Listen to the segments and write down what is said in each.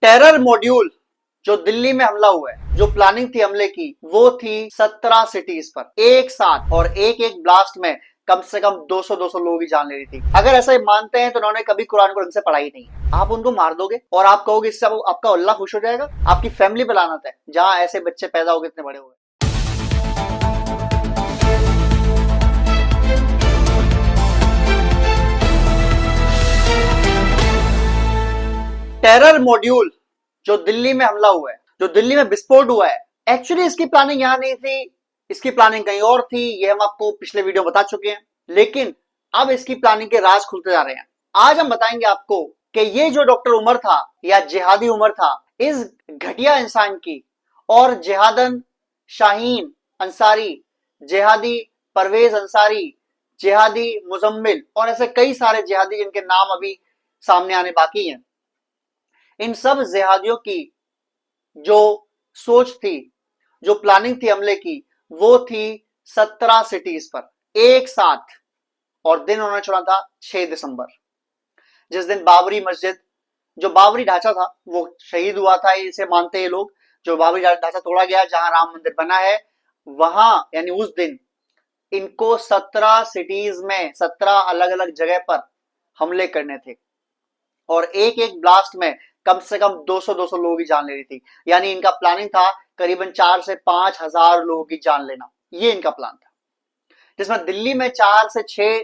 Terror module जो दिल्ली में हमला हुआ है, जो प्लानिंग थी हमले की, वो थी 17 सिटीज पर एक साथ, और एक एक ब्लास्ट में कम से कम 200-200 लोगों की जान ले रही थी। अगर ऐसा ही मानते हैं तो उन्होंने कभी कुरान को ढंग से पढ़ाई नहीं। आप उनको मार दोगे और आप कहोगे इससे आपका अल्लाह खुश हो जाएगा? आपकी फैमिली पे लानत है जहां ऐसे बच्चे पैदा हो गए, इतने बड़े हुए। टेरर मॉड्यूल जो दिल्ली में हमला हुआ है, जो दिल्ली में विस्फोट हुआ है, एक्चुअली इसकी प्लानिंग यहां नहीं थी, इसकी प्लानिंग कहीं और थी। ये हम आपको पिछले वीडियो बता चुके हैं, लेकिन अब इसकी प्लानिंग के राज खुलते जा रहे हैं। आज हम बताएंगे आपको कि ये जो डॉक्टर उमर था या जिहादी उमर था, इस घटिया इंसान की और जिहादन शाहीन अंसारी, जिहादी परवेज अंसारी, जिहादी मुजम्मिल और ऐसे कई सारे जिहादी जिनके नाम अभी सामने आने बाकी हैं, इन सब जिहादियों की जो सोच थी, जो प्लानिंग थी हमले की, वो थी 17 सिटीज पर एक साथ। और दिन उन्होंने चुना था 6 दिसंबर, जिस दिन बाबरी मस्जिद, जो बाबरी ढांचा था, वो शहीद हुआ था, इसे मानते हैं लोग। जो बाबरी ढांचा तोड़ा गया, जहां राम मंदिर बना है, वहां यानी उस दिन इनको 17 सिटीज में 17 अलग अलग जगह पर हमले करने थे, और एक एक ब्लास्ट में कम से कम 200-200 लोगों की जान ले रही थी। यानी इनका प्लानिंग था करीबन 4 से 5 हजार लोगों की जान लेना, ये इनका प्लान था। जिसमें दिल्ली में 4 से 6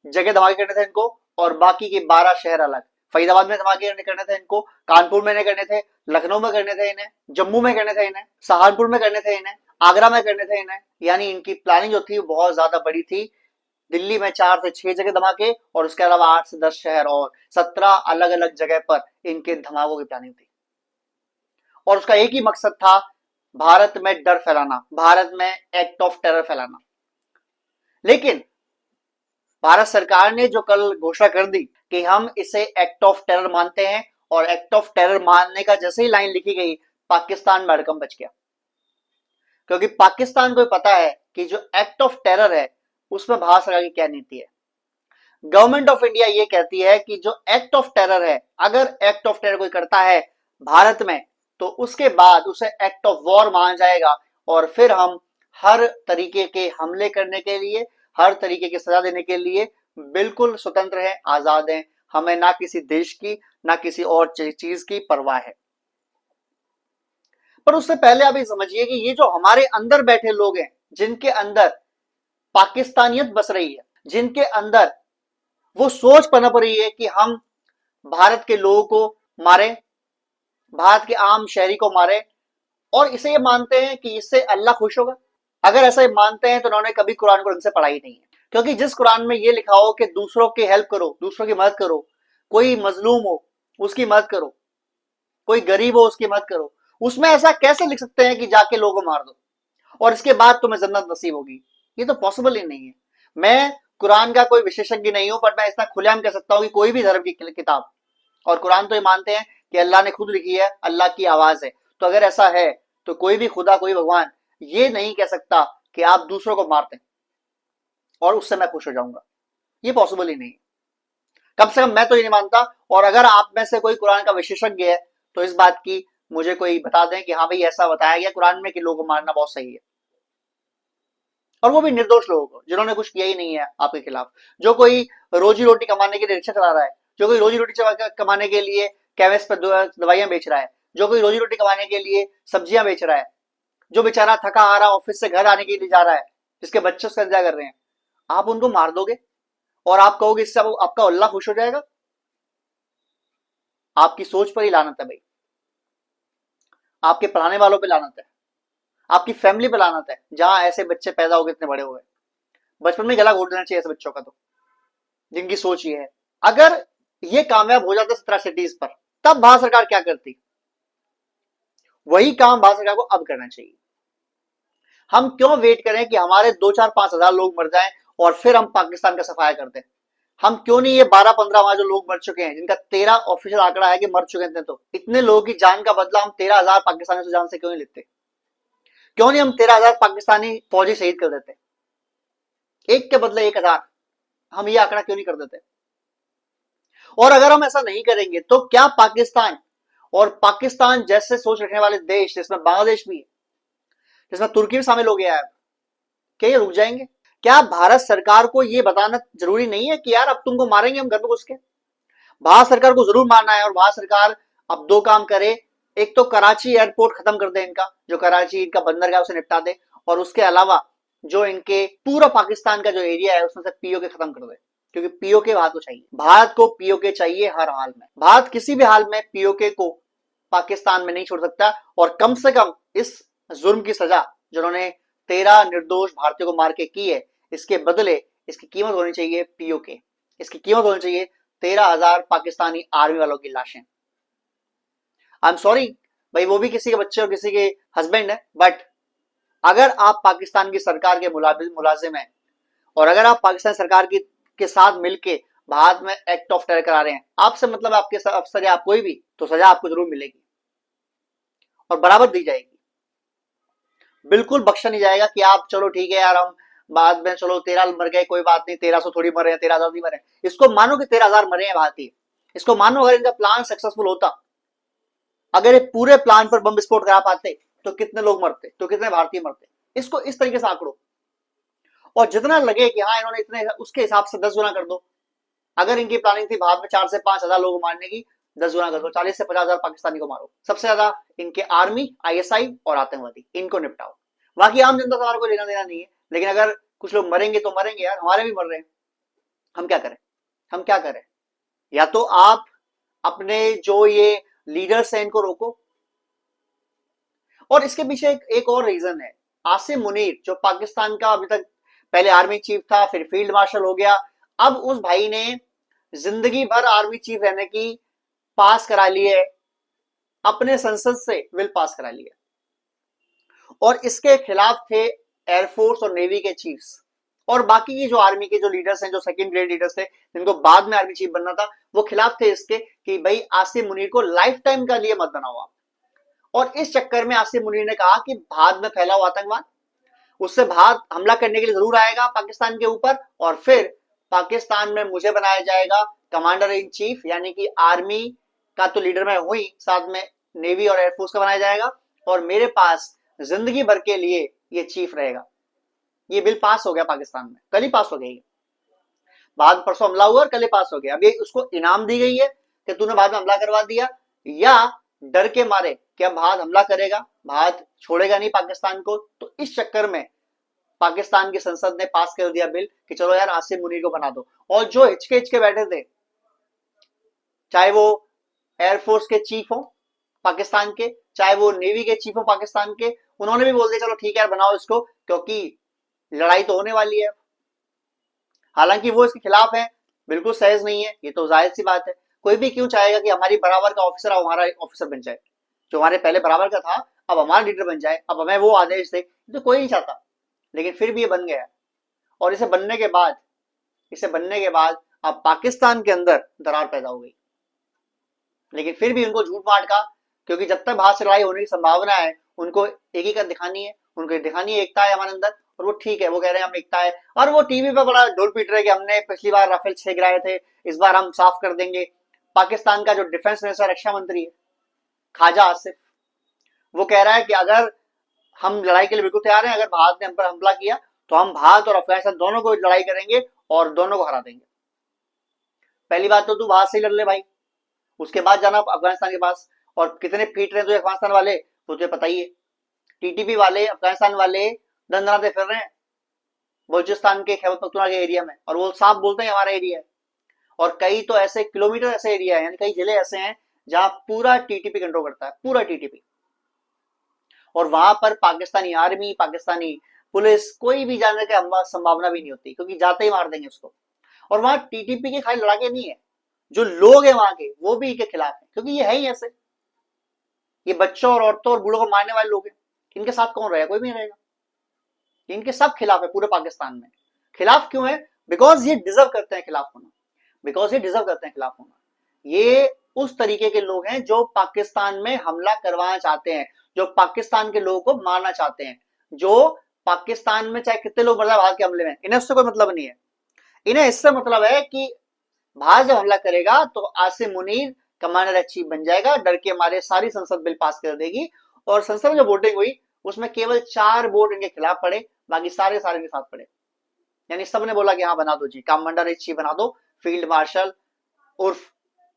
जगह धमाके करने थे इनको, और बाकी के 12 शहर अलग। फरीदाबाद में धमाके करने थे इनको, कानपुर में करने थे, लखनऊ में करने थे इन्हें, जम्मू में करने थे इन्हें, सहारनपुर में करने थे इन्हें, आगरा में करने थे इन्हें। यानी इनकी प्लानिंग जो थी बहुत ज्यादा बड़ी थी। दिल्ली में 4 से 6 जगह धमाके, और उसके अलावा 8 से 10 शहर और 17 अलग अलग जगह पर इनके धमाकों की प्लानिंग थी। और उसका एक ही मकसद था, भारत में डर फैलाना, भारत में एक्ट ऑफ टेरर फैलाना। लेकिन भारत सरकार ने जो कल घोषणा कर दी कि हम इसे एक्ट ऑफ टेरर मानते हैं, और एक्ट ऑफ टेरर मानने का जैसे ही लाइन लिखी गई, पाकिस्तान में हड़कंप बच गया। क्योंकि पाकिस्तान को पता है कि जो एक्ट ऑफ टेरर है उसमें भारत सरकार की क्या नीति है। गवर्नमेंट ऑफ इंडिया ये कहती है कि जो एक्ट ऑफ टेरर है, अगर एक्ट ऑफ टेरर कोई करता है भारत में, तो उसके बाद उसे एक्ट ऑफ वॉर माना जाएगा, और फिर हम हर तरीके के हमले करने के लिए, हर तरीके की सजा देने के लिए बिल्कुल स्वतंत्र है, आजाद है। हमें ना किसी देश की ना किसी और चीज की परवाह है। पर उससे पहले आप ये समझिए कि ये जो हमारे अंदर बैठे लोग हैं, जिनके अंदर पाकिस्तानियत बस रही है, जिनके अंदर वो सोच पनप रही है कि हम भारत के लोगों को मारे, भारत के आम शहरी को मारे, और इसे ये मानते हैं कि इससे अल्लाह खुश होगा। अगर ऐसा ही मानते हैं तो उन्होंने कभी कुरान को ढंग से पढ़ा ही नहीं है। क्योंकि जिस कुरान में ये लिखा हो कि दूसरों की हेल्प करो, दूसरों की मदद करो, कोई मजलूम हो उसकी मदद करो, कोई गरीब हो उसकी मदद करो, उसमें ऐसा कैसे लिख सकते हैं कि जाके लोगों को मार दो और इसके बाद तुम्हें जन्नत नसीब होगी? ये तो पॉसिबल ही नहीं है। मैं कुरान का कोई विशेषज्ञ नहीं हूं, पर मैं इतना खुलेआम कह सकता हूं कि कोई भी धर्म की किताब, और कुरान तो ये मानते हैं कि अल्लाह ने खुद लिखी है, अल्लाह की आवाज है, तो अगर ऐसा है तो कोई भी खुदा, कोई भगवान ये नहीं कह सकता कि आप दूसरों को मारते और उससे मैं खुश हो जाऊंगा। ये पॉसिबल ही नहीं है, कम से कम मैं तो ये नहीं मानता। और अगर आप में से कोई कुरान का विशेषज्ञ है तो इस बात की मुझे कोई बता दें कि हाँ भाई ऐसा बताया गया कुरान में कि लोगों को मारना बहुत सही है, और वो भी निर्दोष लोगों को, जिन्होंने कुछ किया ही नहीं है आपके खिलाफ। जो कोई रोजी रोटी कमाने के लिए रिक्शा चला रहा है, जो कोई रोजी रोटी कमाने के लिए केमिस्ट पर दवाइयां बेच रहा है, जो कोई रोजी रोटी कमाने के लिए सब्जियां बेच रहा है, जो बेचारा थका आ रहा ऑफिस से घर आने के लिए जा रहा है, जिसके बच्चे उसका इंतजार कर रहे हैं, आप उनको मार दोगे और आप कहोगे इससे आपका अल्लाह खुश हो जाएगा? आपकी सोच पर ही लानत है भाई, आपके पढ़ाने वालों पे लानत है, आपकी फैमिली पे लानत है जहां ऐसे बच्चे पैदा हो गए, इतने बड़े हो गए। बचपन में गला घोट देना चाहिए ऐसे बच्चों का, तो जिनकी सोच ये है। अगर ये कामयाब हो जाता 17 सिटीज पर, तब भारत सरकार क्या करती? वही काम भारत सरकार को अब करना चाहिए। हम क्यों वेट करें कि हमारे 2-4-5 हजार लोग मर जाएं और फिर हम पाकिस्तान का सफाया करते हैं? हम क्यों नहीं ये 12-15 वहां जो लोग मर चुके हैं, जिनका 13 ऑफिशियल आंकड़ा है कि मर चुके हैं, तो इतने लोगों की जान का बदला हम 13,000 पाकिस्तानी से जान से क्यों नहीं लेते? क्यों नहीं हम 13,000 पाकिस्तानी फौजी शहीद कर देते? एक के बदले 1,000 हम ये आंकड़ा क्यों नहीं कर देते? और अगर हम ऐसा नहीं करेंगे तो क्या पाकिस्तान और पाकिस्तान जैसे सोच रखने वाले देश, जिसमें बांग्लादेश भी है, जिसमें तुर्की भी शामिल हो गया है, क्या ये रुक जाएंगे? क्या भारत सरकार को ये बताना जरूरी नहीं है कि यार अब तुमको मारेंगे हम घर पे घुस के? भारत सरकार को जरूर मारना है, और भारत सरकार अब दो काम करे। एक तो कराची एयरपोर्ट खत्म कर दे इनका, जो कराची इनका बंदरगाह उसे निपटा दे, और उसके अलावा जो इनके पूरा पाकिस्तान का जो एरिया है उसमें से पीओके खत्म कर दे, क्योंकि पीओके भारत को चाहिए। भारत को पीओके चाहिए हर हाल में। भारत किसी भी हाल में पीओके को पाकिस्तान में नहीं छोड़ सकता, और कम से कम इस जुर्म की सजा जिन्होंने 13 निर्दोष भारतीयों को मार के की है, इसके बदले इसकी कीमत होनी चाहिए पीओके, इसकी कीमत होनी चाहिए 13,000 पाकिस्तानी आर्मी वालों की लाशें। आई एम सॉरी भाई, वो भी किसी के बच्चे और किसी के हस्बैंड है, बट अगर आप पाकिस्तान की सरकार के मुलाजिम हैं, और अगर आप पाकिस्तान सरकार की के साथ मिलके भारत में एक्ट ऑफ टेरर करा रहे हैं, आपसे मतलब आपके अफसर या आप कोई भी, तो सजा आपको जरूर मिलेगी और बराबर दी जाएगी। बिल्कुल बख्शा नहीं जाएगा कि आप चलो ठीक है यार, हम बाद में चलो 13 मर गए कोई बात नहीं, 1300 थोड़ी मरे हैं, 13,000 नहीं मरे। इसको मानो कि 13,000 मरे हैं भारतीय, इसको मानो अगर इनका प्लान सक्सेसफुल होता, अगर ये पूरे प्लान पर बम विस्फोट करा पाते, तो कितने लोग मरते, तो कितने भारतीय मरते। इसको इस तरीके से आंकड़ो, और जितना लगे कि हाँ इन्होंने इतने, उसके हिसाब से 10 गुना कर दो। अगर इनकी प्लानिंग थी भारत में 4 से 5,000 लोग मारने की, 10 गुना कर दो, 40 से 50,000 पाकिस्तानी को मारो। सबसे ज्यादा इनके आर्मी, आईएसआई और आतंकवादी, इनको निपटाओ। बाकी आम जनता से हमारा कोई लेना देना नहीं है, लेकिन अगर कुछ लोग मरेंगे तो मरेंगे यार, हमारे भी मर रहे हैं, हम क्या करें? हम क्या करें? या तो आप अपने जो ये लीडर्स हैं इनको रोको, और इसके पीछे एक और रीजन है। आसिम मुनीर जो पाकिस्तान का अभी तक पहले आर्मी चीफ था, फिर फील्ड मार्शल हो गया, अब उस भाई ने जिंदगी भर आर्मी चीफ रहने की पास करा ली है, अपने संसद से बिल पास करा लिया, और इसके खिलाफ थे एयरफोर्स और नेवी के चीफ्स, और बाकी की जो आर्मी के जो लीडर्स हैं, जो सेकंड ग्रेड लीडर्स थे, जिनको बाद में आर्मी चीफ बनना था, वो खिलाफ थे इसके कि भाई आसिम मुनीर को लाइफ टाइम का लिए मत बनाओ आप। और इस चक्कर में आसिम मुनीर ने कहा कि भारत में फैला हुआ आतंकवाद, उससे भारत हमला करने के लिए जरूर आएगा पाकिस्तान के ऊपर, और फिर पाकिस्तान में मुझे बनाया जाएगा कमांडर इन चीफ, यानी कि आर्मी का तो लीडर मैं हुई, साथ में नेवी और एयरफोर्स का बनाया जाएगा, और मेरे पास जिंदगी भर के लिए ये चीफ रहेगा। ये बिल पास हो गया पाकिस्तान में, कल ही पास हो गई, बाद परसों हमला हुआ और कल ही पास हो गया। अब ये उसको इनाम दी गई है कि तूने बाद में हमला करवा दिया, या डर के मारे कि अब भारत हमला करेगा, भारत छोड़ेगा नहीं पाकिस्तान को, तो इस चक्कर में पाकिस्तान की संसद ने पास कर दिया बिल कि चलो यार आसिम मुनीर को बना दो। और जो हिचके हिचके बैठे थे, चाहे वो एयरफोर्स के चीफ हो पाकिस्तान के, चाहे वो नेवी के चीफ हो पाकिस्तान के, उन्होंने भी बोल दिया चलो ठीक है यार बनाओ इसको, क्योंकि लड़ाई तो होने वाली है। हालांकि वो इसके खिलाफ है, बिल्कुल सहज नहीं है, ये तो जाहिर सी बात है। कोई भी क्यों चाहेगा कि हमारी बराबर का ऑफिसर हमारा ऑफिसर बन जाए, जो हमारे पहले बराबर का था अब हमारा लीडर बन जाए, अब हमें वो आदेश दे, तो कोई नहीं चाहता। लेकिन फिर भी ये बन गया, और इसे बनने के बाद अब पाकिस्तान के अंदर दरार पैदा हो गई। लेकिन फिर भी उनको झूठ मार का, क्योंकि जब तक भारत से लड़ाई होने की संभावना है, उनको एक ही का दिखानी है, उनको दिखानी है एकता है हमारे अंदर, और वो ठीक है, वो कह रहे हैं हम एकता है, और वो टीवी पे बड़ा ढोल पीट रहे कि हमने पिछली बार राफेल 6 गिराए थे, इस बार हम साफ कर देंगे। पाकिस्तान का जो डिफेंस मिनिस्टर, रक्षा मंत्री है ख्वाजा आसिफ, वो कह रहा है कि अगर हम लड़ाई के लिए बिल्कुल तैयार हैं, अगर भारत ने हम पर हमला किया तो हम भारत और अफगानिस्तान दोनों को लड़ाई करेंगे और दोनों को हरा देंगे। पहली बात तो तू भारत से लड़ ले भाई, उसके बाद जाना अफगानिस्तान के पास। और कितने पीट रहे हैं तुझे अफगानिस्तान वाले, तुझे पता ही है। टीटीपी वाले, अफगानिस्तान वाले दंदनाते फिर रहे हैं बलूचिस्तान के खैबर पख्तूनख्वा के एरिया में, और वो साफ बोलते हैं हमारा एरिया है। और कई तो ऐसे किलोमीटर ऐसे एरिया है, यानी कई जिले ऐसे हैं जहां पूरा टीटीपी कंट्रोल करता है, पूरा टीटीपी। और वहां पर पाकिस्तानी आर्मी, पाकिस्तानी पुलिस, कोई भी जाने की संभावना भी नहीं होती, क्योंकि जाते ही मार देंगे उसको। और वहां टीटीपी के खाली लड़ाके नहीं है, जो लोग हैं वहां के, वो भी इनके खिलाफ है, क्योंकि ये है ही ऐसे। ये बच्चों और औरतों और बूढ़ों को मारने वाले लोग हैं, इनके साथ कौन रहेगा? कोई भी नहीं रहेगा। इनके सब खिलाफ है पूरे पाकिस्तान में। खिलाफ क्यों है? बिकॉज ये डिजर्व करते हैं खिलाफ होना, बिकॉज ये डिजर्व करते हैं खिलाफ होना। ये उस तरीके के लोग हैं जो पाकिस्तान में हमला करवाना चाहते हैं, जो पाकिस्तान के लोगों को मारना चाहते हैं, जो पाकिस्तान में चाहे कितने लोग मर जाए भारत के हमले में, इन्हें उससे कोई मतलब नहीं है। इन्हें इससे मतलब है कि भारत जब हमला करेगा तो Asim Munir commander in chief बन जाएगा, डर के मारे सारी संसद बिल पास कर देगी। और संसद में जो वोटिंग हुई उसमें केवल 4 वोट इनके खिलाफ पड़े, बाकी सारे इनके साथ पड़े। यानी सबने बोला कि हाँ बना दो जी, कमांडर इन चीफ बना दो फील्ड मार्शल उर्फ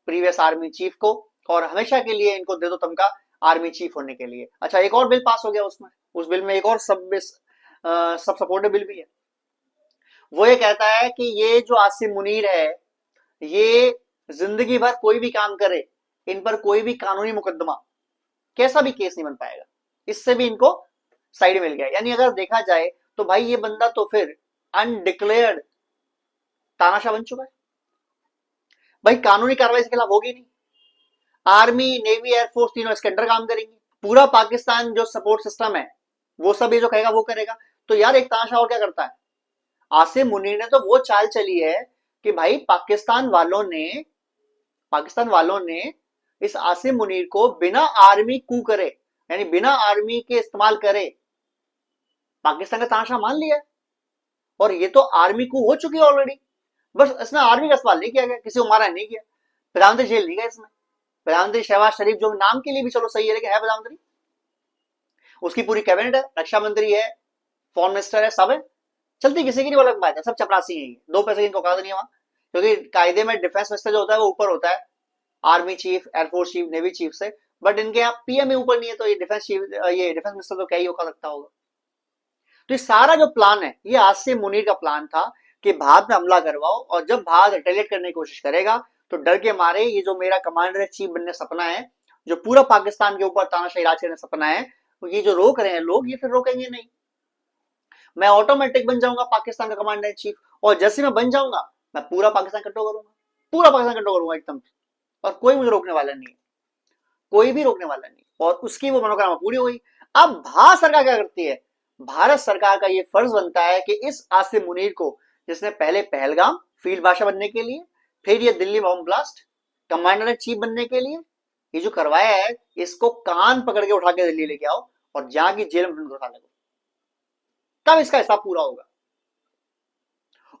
प्रीवियस आर्मी चीफ को, और हमेशा के लिए इनको दे दो तमगा आर्मी चीफ होने के लिए। अच्छा, एक और बिल पास हो गया उसमें, उस बिल में एक और सब सपोर्टेड बिल भी है। वो ये कहता है कि ये जो आसिम मुनीर है, ये जिंदगी भर कोई भी काम करे, इन पर कोई भी कानूनी मुकदमा, कैसा भी केस नहीं बन पाएगा। इससे भी इनको साइड मिल गया। यानी अगर देखा जाए तो भाई ये बंदा तो फिर अनडिक्लेयर्ड तानाशाह बन चुका है। भाई कानूनी कार्रवाई के खिलाफ होगी नहीं, आर्मी नेवी एयरफोर्स तीनों इसके अंडर काम करेंगे, पूरा पाकिस्तान जो सपोर्ट सिस्टम है वो सब ये जो कहेगा वो करेगा। तो यार एक तानाशाह और क्या करता है, आसिम मुनीर ने तो वो चाल चली है कि भाई पाकिस्तान वालों ने इस आसिम मुनीर को बिना आर्मी कू करे, यानी बिना आर्मी के इस्तेमाल करे, पाकिस्तान का तानाशाह मान लिया। और ये तो आर्मी कू हो चुकी है ऑलरेडी, बस इसमें आर्मी का इस्तेमाल नहीं किया गया, किसी को मारा नहीं किया, प्रधानमंत्री जेल नहीं गया इसमें। प्रधानमंत्री शहबाज शरीफ जो नाम के लिए भी चलो सही है, लेकिन है प्रधानमंत्री, उसकी पूरी कैबिनेट है, रक्षा मंत्री है, फॉरेन मिनिस्टर है, सब है, चलती किसी की नहीं, वो अलग बात है, सब चपरासी है, 2 पैसे की इनको औकात नहीं है वहां। क्योंकि कायदे में डिफेंस मिनिस्टर जो होता है वो ऊपर होता है army chief, air force chief, navy chief से, बट इनके यहाँ पीएम ऊपर नहीं है, तो ये डिफेंस चीफ, ये डिफेंस मिनिस्टर तो क्या ही औकात रखता होगा। तो ये सारा जो प्लान है ये आसिम मुनीर का प्लान था कि भारत में हमला करवाओ, और जब भारत रिटेलिएट करने की कोशिश करेगा तो डर के मारे ये जो मेरा कमांडर चीफ बनने सपना है, जो पूरा पाकिस्तान के ऊपर तानाशाही राज करने सपना है, ये जो रोक रहे हैं लोग, ये फिर रोकेंगे नहीं। मैं ऑटोमेटिक बन जाऊंगा पाकिस्तान का कमांडर इन चीफ, और जैसे मैं बन जाऊंगा मैं पूरा पाकिस्तान कंट्रोल करूंगा, पूरा पाकिस्तान कंट्रोल करूंगा एकदम, और कोई मुझे रोकने वाला नहीं है, कोई भी रोकने वाला नहीं। और उसकी वो मनोकामना पूरी हो गई। अब भारत सरकार क्या करती है, भारत सरकार का ये फर्ज बनता है कि इस आसिम मुनीर को, जिसने पहले पहलगाम फील्ड भाषा बनने के लिए, फिर ये Delhi bomb blast commander in chief बनने के लिए, ये जो करवाया है, इसको कान पकड़ के उठा के दिल्ली लेके आओ और जहां की जेल में उठा लगो, तब इसका हिसाब पूरा होगा।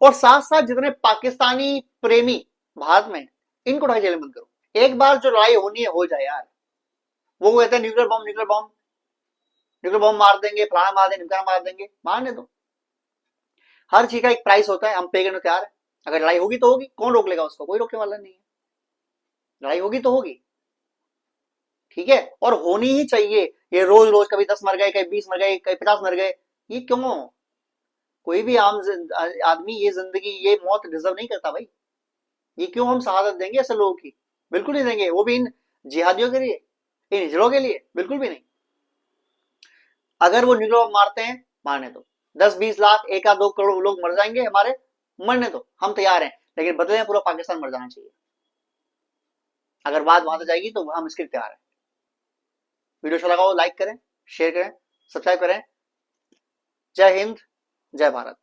और साथ साथ जितने पाकिस्तानी प्रेमी भारत में, इनको उठा के जेल में बंद करो। एक बार जो लड़ाई होनी है हो जाए यार। वो कहते हैं न्यूक्लियर बॉम्ब मार देंगे, फलाना मार देंगे, निमकाना मार देंगे, मारने दो। हर चीज का एक प्राइस होता है, हम पे करने तैयार है। अगर लड़ाई होगी तो होगी, कौन रोक लेगा उसको, कोई रोकने वाला नहीं है। लड़ाई होगी तो होगी, ठीक है, और होनी ही चाहिए। ये रोज रोज कभी 10 मर गए, कभी 20 मर गए, कभी 50 मर गए, ये क्यों? कोई भी आम आदमी ये जिंदगी, ये मौत डिजर्व नहीं करता भाई। ये क्यों हम शहादत देंगे ऐसे लोगों की? बिल्कुल नहीं देंगे, वो भी इन जिहादियों के लिए, इन हिजड़ों के लिए, बिल्कुल भी नहीं। अगर वो न्यूक्लियर बम मारते हैं, मारने दो, 10-20 लाख, 1-2 करोड़ लोग मर जाएंगे हमारे, मरने दो, हम तैयार हैं, लेकिन बदले में पूरा पाकिस्तान मर जाना चाहिए। अगर बात वहां तक जाएगी तो हम इसके लिए तैयार हैं। वीडियो अच्छा लगा हो लाइक करें, शेयर करें, सब्सक्राइब करें। जय हिंद, जय भारत।